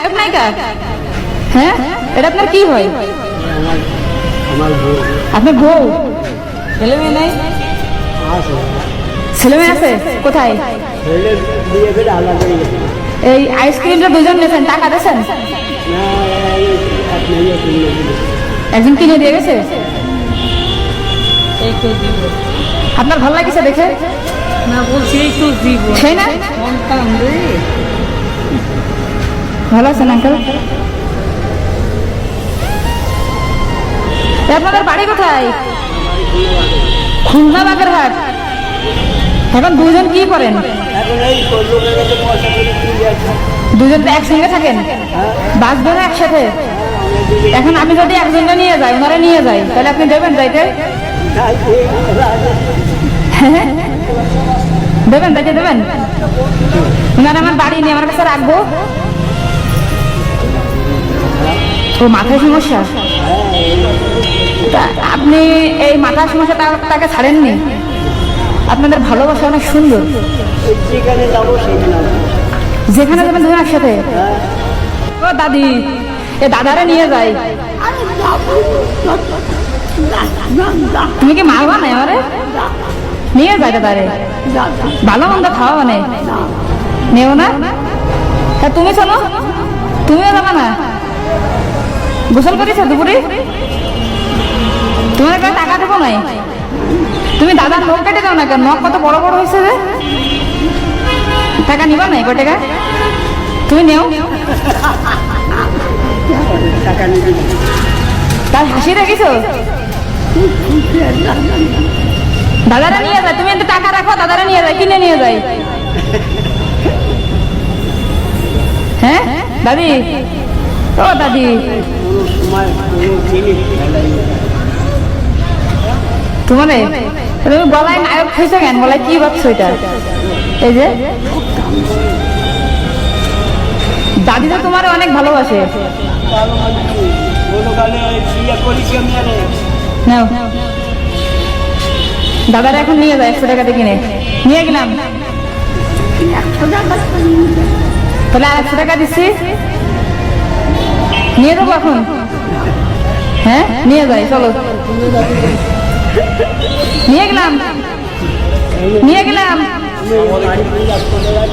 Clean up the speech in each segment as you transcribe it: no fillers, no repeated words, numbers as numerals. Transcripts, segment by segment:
নায়ক নায়িকা? হ্যাঁ, এটা আপনার কি হয়? আপনার বউ? ছেলে মেয়ে নাই? ছেলে মেয়ে আছে? কোথায়? এই আইসক্রিমটা দুজন নিয়েছেন, টাকা দিয়েছেন? একজন কিনে দিয়ে গেছে? আপনার ভালো লাগছে দেখে? না বলছি এই তো দিব সেই না? সন্তান রে। ভালো আছেন আঙ্কেল? আপনাদের বাড়ি কোথায়? খুলনা বাগেরহাট। এখন দুজন কি করেন? দুজন তো একসঙ্গে থাকেন, বাঁচবেন একসাথে? এখন আমি যদি একজনকে নিয়ে যাই, ওনারা নিয়ে যাই, তাহলে আপনি দেবেন যাইতে? দেবেন যাইতে দেবেন? ওনারা আমার বাড়ি নিয়ে আমার কাছে রাখবো? ও মাথায় সমস্যা? তা আপনি এই মাথার সমস্যা তাকে ছাড়েননি? আপনাদের ভালোবাসা অনেক সুন্দর। যেখানে যাবেন দুজন একসাথে? ও দাদি, এ দাদারা নিয়ে যাই। তুমি কি মারবা না আমারে? নিয়ে যায় দাদারে, ভালো মন্দ খাওয়া মানে নেও না? হ্যাঁ তুমি চলো, তুমিও যাবা না? গোসল করেছ দুপুরে? তোমার একটা টাকা দেবো নাই? তুমি দাদার নখ কেটে দাও না কেন? নখ কত বড় বড় হয়েছে যে। টাকা নিবা নাই? কয় টাকা? তুমি নেও। তার হাসি রেখেছো? দাদারা নিয়ে যায়, তুমি একটু টাকা রাখো, দাদারা নিয়ে যায়, কিনে নিয়ে যায়। হ্যাঁ দাদি, ও দাদি, তোমারে তুমি গলায় নায়ক খাইছো কেন? গলায় কি ভাবছো এটা? এই যে দাদি তো তোমার অনেক ভালোবাসে। নাও, দাদারা এখন নিয়ে যায় 100 টাকাতে কিনে। নিয়ে গেলাম, তাহলে আর 100 টাকা দিচ্ছি, নিয়ে দেবো এখন। হ্যাঁ নিয়ে যাই, চলো। নিয়ে গেলাম, নিয়ে গেলাম।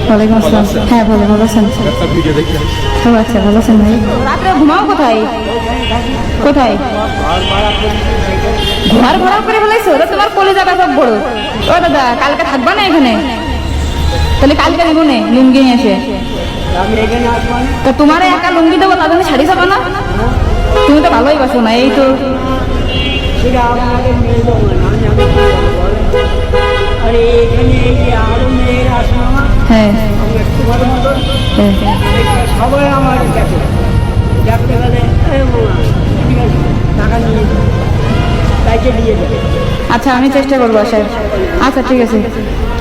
ওয়ালাইকুম আসসালাম। হ্যাঁ ভালো, ভালো আছেন? ও আচ্ছা, ভালো আছেন ভাই? রাত্রে ঘুমাও কোথায়? কোথায় ঘর ভাড়া করে ফেলাইছো? তোমার কলিজাটা সব বড়। ও দাদা, কালকে থাকবা না এখানে? তাহলে কালকে দিব না লুঙ্গি নিয়ে এসে। তা তোমার একা লুঙ্গি দেবো, তার জন্য শাড়ি চাবো না? তুমি তো ভালোই বাসো না, এই তো। হ্যাঁ সবাই আমার দেখতে গেলে টাকা নিয়ে তাইকে দিয়ে যাবে। আচ্ছা আমি চেষ্টা করবো আসার। আচ্ছা ঠিক আছে,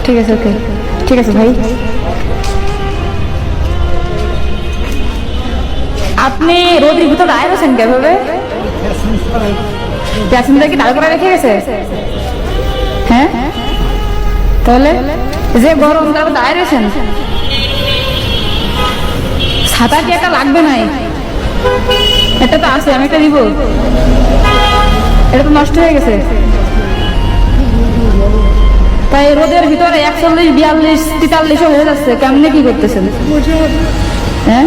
ঠিক আছে, ওকে, ঠিক আছে ভাই। আপনি রোদের ভিতরে আয় রয়েছেন কিভাবে? প্যাসেঞ্জার কি দাঁড় করে রেখে গেছে? হ্যাঁ, তাহলে যে গরম তার দাঁড়িয়ে রয়েছেন, ছাতা কি একটা লাগবে নাই? এটা তো আছে, আমি একটা দিব। এটা তো নষ্ট হয়ে গেছে। তাই রোদের ভিতরে 41, 42, 43 হয়ে যাচ্ছে, কেমনে কি করতেছেন? হ্যাঁ